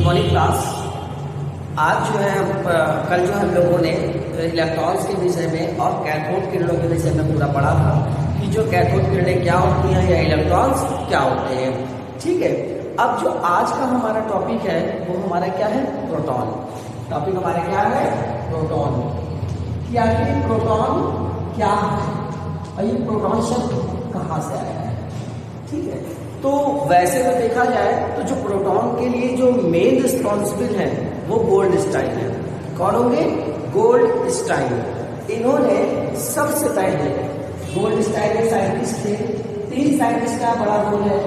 Morning class. आज जो है कल जो हम लोगों ने इलेक्ट्रॉन्स के विषय में और कैथोड किरणों के विषय में पूरा पढ़ा था कि जो कैथोड किरणें क्या होती हैं या इलेक्ट्रॉन्स क्या होते हैं। ठीक है, अब जो आज का हमारा टॉपिक है वो हमारा क्या है, प्रोटॉन। टॉपिक हमारा क्या है, प्रोटॉन। कि आखिर प्रोटॉन क्या है और ये प्रोटॉन शब्द कहाँ से आया है। ठीक है, तो वैसे तो देखा जाए तो जो प्रोटॉन के लिए जो मेन रिस्पॉन्सिबल है वो गोल्डस्टाइन है। कौन होंगे, गोल्डस्टाइन। इन्होंने सबसे पहले, गोल्डस्टाइन एक साइंटिस्ट थे, 3 साइंटिस्ट का बड़ा रोल है।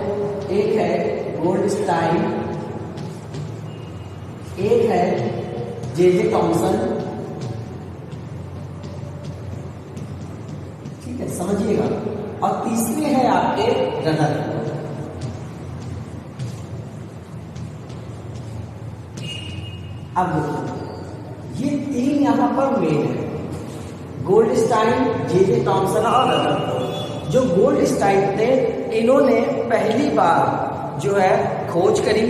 एक है गोल्डस्टाइन, एक है जे थॉमसन। ठीक है, समझिएगा। और तीसरे है आपके रदरफोर्ड। अब ये 3 यहां पर मेन है, गोल्डस्टाइन, जे थॉमसन और रदरफोर्ड। जो गोल्डस्टाइन थे इन्होंने पहली बार जो है खोज करी।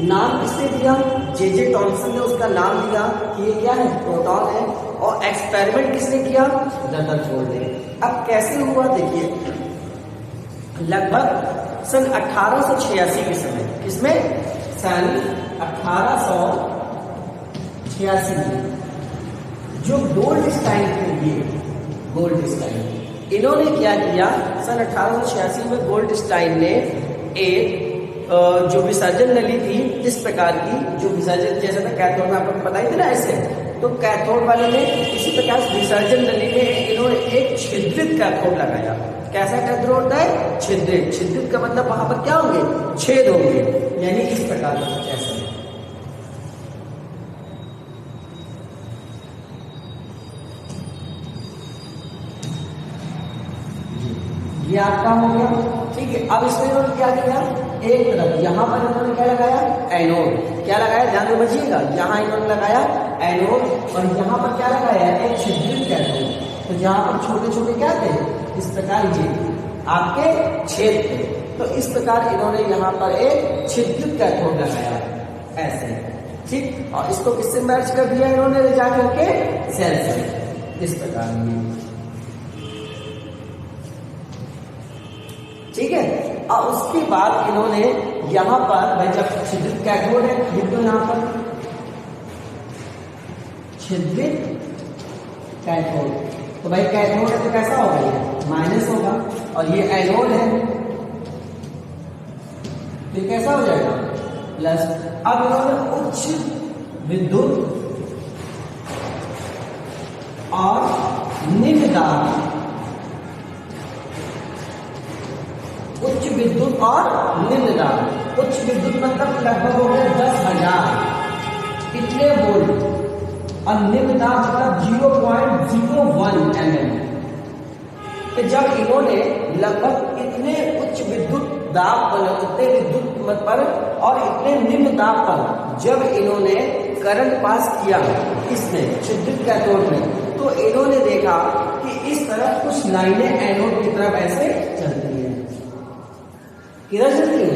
नाम किसने दिया, जे थॉमसन ने उसका नाम दिया कि ये क्या है, प्रोटॉन है। और एक्सपेरिमेंट किसने किया, रदरफोर्ड ने। अब कैसे हुआ देखिए, लगभग सन 1886 के समय, किसमें, सन 1886 में जो गोल्डस्टाइन थे, ये गोल्डस्टाइन, इन्होंने क्या किया, सन 1886 में गोल्डस्टाइन ने एक जो विसर्जन नली थी इस प्रकार की, जो विसर्जन जैसे था कैथोड में आपको बताई थी ना ऐसे, तो कैथोड वाले ने इसी प्रकार विसर्जन नली में इन्होंने एक छिद्रित कैथोड लगाया। कैसा कैथोड होता है, छिद्रित। छिद्रित का मतलब वहां पर क्या होंगे, छेद होंगे, यानी इस प्रकार का ऐसे। ये आपका हो गया। ठीक है, अब इसमें इन्होंने क्या किया, एक तरफ यहां पर इन्होंने क्या लगाया, एनोड। क्या लगाया, ध्यान से बचिएगा, यहां इन्होंने लगाया एनोड और यहां पर क्या लगाया, एक छिद्रित कैथोड। तो जहां पर छोटे छोटे क्या थे, इस प्रकार ये आपके छेद थे, तो इस प्रकार इन्होंने यहां पर एक छिद्रित कैथोड लगाया ऐसे। ठीक, और इसको किससे मैच कर दिया इन्होंने, ले जाकर के सेल से, इस प्रकार में। ठीक है, और उसके बाद इन्होंने यहां पर, भाई जब छिद्रित कैथोड है, ये तो यहां पर छिद्रित कैथोड, तो भाई कैथोड है तो कैसा होगा, ये माइनस होगा, और ये एनोड है तो कैसा हो जाएगा, प्लस। अब इन्होंने उच्च विद्युत और निम्न दाब, उच्च विद्युत और निम्न दाब। उच्च विद्युत मतलब लगभग हो गया 10,000 इतने वोल्ट, और निम्न दाब मतलब 0.01 mm। कि जब इन्होंने लगभग इतने उच्च विद्युत दाब पर, इतने विद्युत पर और इतने निम्न दाब पर जब इन्होंने करंट पास किया इसमें छिद्रित कैथोड में, तो इन्होंने देखा कि इस तरफ कुछ लाइनें एनोड की तरफ ऐसे चलती हैं। किधर चलती है,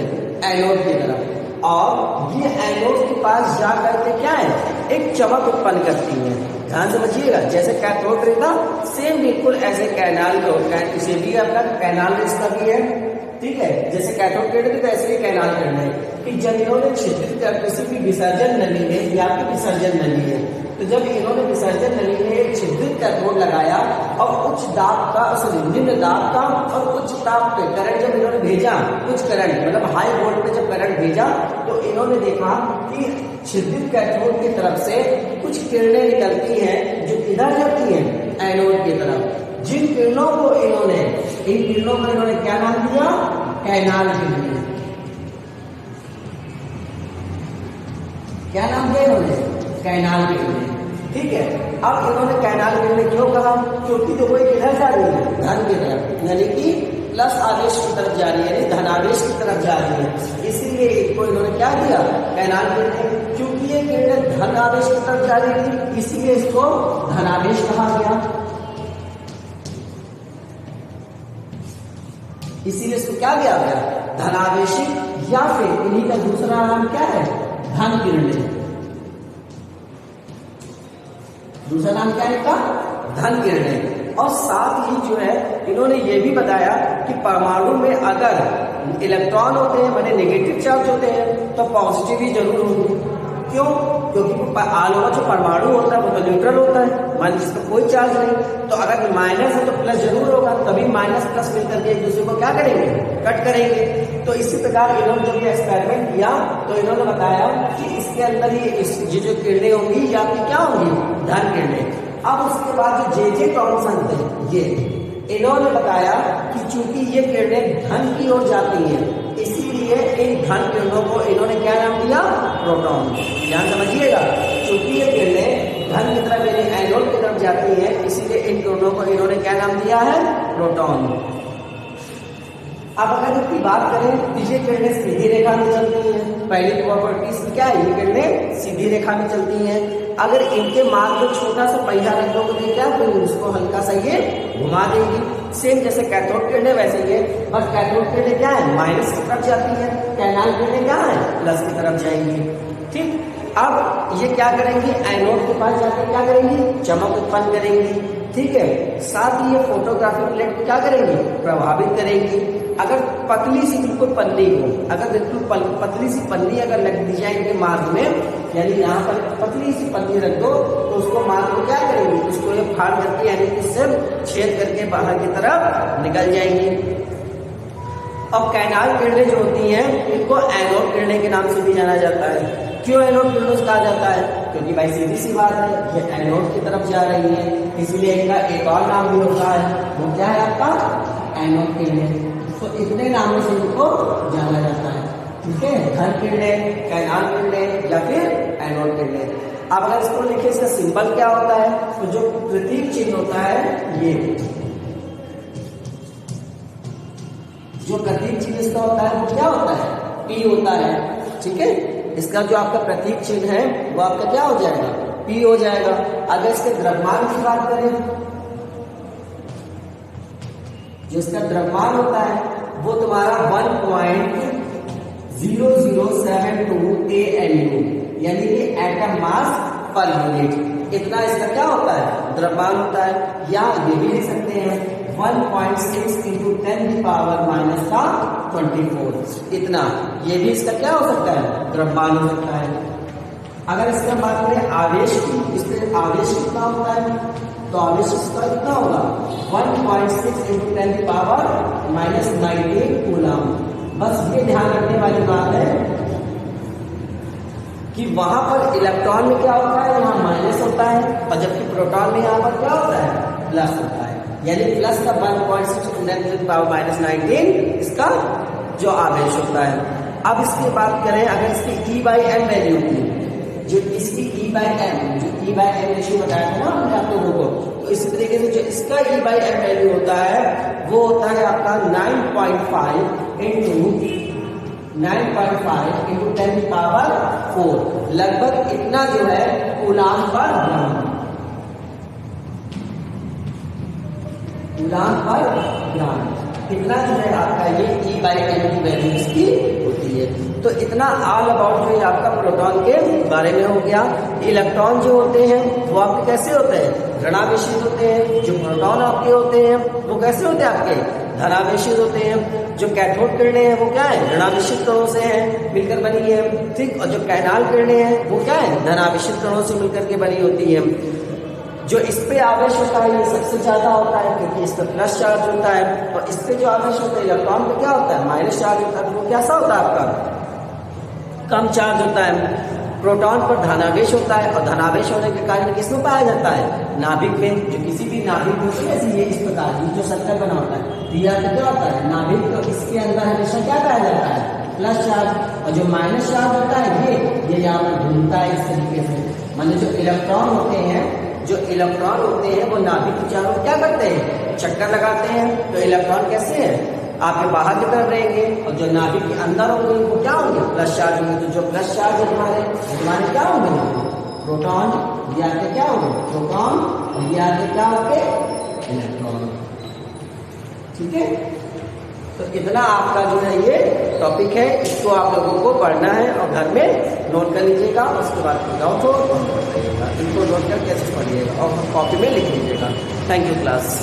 एनोड की तरफ। और ये एनोड के पास जा करके क्या है, एक चमक उत्पन्न करती है। ध्यान से बचिएगा, जैसे कैथोड रे था सेम बिल्कुल ऐसे कैनाल को, इसे भी आपका कैनाल इसका भी है। ठीक है, जैसे कैथोड किरण थी तो ऐसे ही कैनाल करना है कि जब इन्होंने छिद्रित कर, किसी भी विसर्जन नली में, या आपकी विसर्जन नली है, तो जब इन्होंने विसर्जन नली में एक छिद्रित कैथोड लगाया और उच्च दाब का, सॉरी निम्न दाब का और उच्च दाब पे करंट जब इन्होंने भेजा, उच्च करंट मतलब हाई वोल्ट पे जब करंट भेजा, तो इन्होंने देखा कि छिद्रित कैथोड की तरफ से कुछ किरणें निकलती हैं जो किधर जाती हैं, एनोड की तरफ। जिन किरणों को इन्होंने, इन किरणों को इन्होंने क्या नाम दिया, कैनाल किरणें। क्या नाम दिया इन्होंने, कैनाल किरणें। ठीक है, अब इन्होंने कैनाल किरणें क्यों कहा, क्योंकि जो वो किधर जा रही है, धन की तरफ, यानी कि प्लस आवेश की तरफ जा रही है, यानी धनावेश की तरफ जा रही है, इसीलिए इनको इन्होंने क्या दिया, कैनाल किरणें। क्योंकि ये किरणें धन आवेश की तरफ जा रही थी, इसीलिए इसको धनावेश कहा गया। इसीलिए इसको क्या दिया गया, धनावेशित, या फिर इन्हीं का दूसरा नाम क्या है, धन किरणें। दूसरा नाम क्या है इनका? धन किरणें। और साथ ही जो है इन्होंने ये भी बताया कि परमाणु में अगर इलेक्ट्रॉन होते हैं माने नेगेटिव चार्ज होते हैं तो पॉजिटिव ही जरूर होंगे। क्यों? क्योंकि आलोक जो परमाणु होता है वो तो न्यूट्रल होता है, मान जिसका कोई चार्ज नहीं, तो अगर माइनस है तो प्लस जरूर होगा, तभी माइनस प्लस मिलकर के एक दूसरे को क्या करेंगे? कट करेंगे। तो इसी प्रकार इन्होंने जब ये एक्सपेरिमेंट किया तो इन्होंने बताया कि इसके अंदर ये जो किरणें होंगी या फिर क्या होंगी? धन किरणें। अब उसके बाद जो जे टॉमसन थे ये इन्होंने बताया कि चूंकि ये किरणें धन की ओर जाती हैं इसीलिए इन धन किरणों को इन्होंने क्या नाम दिया? प्रोटॉन। ध्यान समझिएगा, चूंकि ये किरणें धन की तरफ यानी एनोड की तरफ जाती हैं इसीलिए इन किरणों को इन्होंने क्या नाम दिया है? प्रोटॉन। अब अगर इसकी बात करें तो ये किरणें सीधी रेखा में चलती हैं। पहली प्रॉपर्टीज क्या है? ये किरणें सीधी रेखा में चलती हैं। अगर इनके मार्ग में छोटा सा पहिया रख दोगे क्या तो उसको हल्का सा ये घुमा देगी। सेम जैसे कैथोड किरणें वैसे ये, और कैथोड किरणें क्या है? माइनस की तरफ जाती है, कैनाल किरणें क्या है? प्लस की तरफ जाएंगी। ठीक, अब ये क्या करेंगी? एनोड के पास जाकर क्या करेंगी? चमक उत्पन्न करेंगी। ठीक है, साथ ही ये फोटोग्राफिक प्लेट को क्या करेंगी? प्रभावित करेंगी। अगर पतली सी बिल्कुल पन्नी हो, अगर बिल्कुल पतली सी पन्नी अगर लग दी जाए इनके मार्ग में, यानी यहाँ पर पतली सी पन्नी रख दो तो उसको मार्ग को क्या करेंगी? उसको ये फाड़ करके यानी कि सिर्फ छेद करके बाहर की तरफ निकल जाएंगी। अब कैनाल किरणें जो होती हैं इनको एनोड किरणें के नाम से भी जाना जाता है। क्यों एनोड किरणों से कहा जाता है? क्योंकि भाई सीधी सी बात है ये एनोड की तरफ जा रही है, इसलिए इनका एक और नाम भी होता है, वो क्या है आपका? एनोड किरणें। तो इतने नामों से इनको जाना जाता है। ठीक है, धन किरणें, कैनाल किरणें या फिर एनोड किरणें। अब अगर इसको लिखे इसका सिंबल क्या होता है तो जो प्रतीक चिन्ह होता है ये जो प्रतीक चिन्ह इसका होता है वो क्या होता है? पी होता है। ठीक है, इसका जो आपका प्रतीक चिन्ह है वो आपका क्या हो जाएगा? पी हो जाएगा। अगर इसके द्रव्यमान की बात करें, जो इसका द्रव्यमान होता है वो तुम्हारा 1.0072 ALU यानी कि एटम मास पर यूनिट, इतना इसका क्या होता है? द्रव्यमान होता है। या ये भी लिख सकते हैं 1.6 × 10⁻⁻24, इतना, ये भी इसका क्या हो सकता है? द्रव्यमान हो सकता है। अगर इसका बात करें आवेश की, इसके आवेश कितना होता है तो आवेश इसका कितना होगा? 1.6 × 10⁻⁻19 कूलम। बस ये ध्यान रखने वाली बात है कि वहां पर इलेक्ट्रॉन में क्या होता है? यहाँ माइनस होता है, और जबकि प्रोटॉन में यहाँ पर क्या होता है? प्लस होता है। यानी प्लस का 1.6 × 10⁻⁻19 इसका जो आवेश होता है। अब इसकी बात करें अगर इसकी E/m वैल्यू की, जो इसकी E/m, जो E/m रेशियो बताया था ना हमने आप लोगों को, तो इसी तरीके से जो इसका E/m वैल्यू होता है वो होता है आपका 9.5 × 10⁻⁴, लगभग इतना जो है कूलाम पर ग्राम, कूलाम पर ग्राम, इतना जो है आपका ये E/m की वैल्यू इसकी होती है। तो इतना ऑल अबाउट जो है आपका प्रोटॉन के बारे में हो गया। इलेक्ट्रॉन जो होते हैं वो आपके कैसे होते हैं? ऋणावेशित होते हैं। जो प्रोटॉन आपके होते हैं वो कैसे होते हैं? आपके धनावेशित होते हैं। जो कैथोड किरणें हैं वो क्या है? ऋणावेशित कणों से हैं मिलकर बनी है। ठीक, और जो कैनाल किरणें हैं वो क्या है? धनावेशित कणों से मिलकर के बनी होती है। जो इस पे आवेश होता है ये सबसे ज्यादा होता है क्योंकि इस पर प्लस चार्ज होता है, और इस पे जो आवेश होता है इलेक्ट्रॉन पे क्या होता है? माइनस चार्ज होता है। वो कैसा होता है आपका? कम चार्ज होता है। प्रोटॉन पर धनावेश होता है, और धनावेश होने के कारण किसमें पाया जाता है? नाभिक में। जो किसी भी नाभिक होती है ऐसी ये इस प्रकार की जो सर्कल बना होता है दिया तो क्या होता है? नाभिक, तो इसके अंदर हमेशा क्या पाया जाता है? Plus charge. और जो माइनस चार्ज होता है ये यहाँ पर घूमता है इस तरीके से। मतलब जो इलेक्ट्रॉन होते हैं वो नाभिक के चारों क्या करते हैं? चक्कर लगाते हैं। तो इलेक्ट्रॉन कैसे है? आपके बाहर की तरफ रहेंगे, और जो नाभिक के अंदर होंगे वो क्या होंगे? प्लस चार्ज होंगे। तो जो प्लस चार्ज है तुम्हारे क्या होंगे? प्रोटॉन। ये आपके क्या होंगे? प्रोटॉन। और ये आपके क्या होंगे? इलेक्ट्रॉन। ठीक है, तो इतना आपका जो है ये टॉपिक है, इसको आप लोगों को पढ़ना है और घर में नोट कर लीजिएगा। उसके बाद डाउट हो तो नोट करिएगा, इनको नोट कर कैसे पढ़िएगा और कॉपी में लिख लीजिएगा। Thank you class.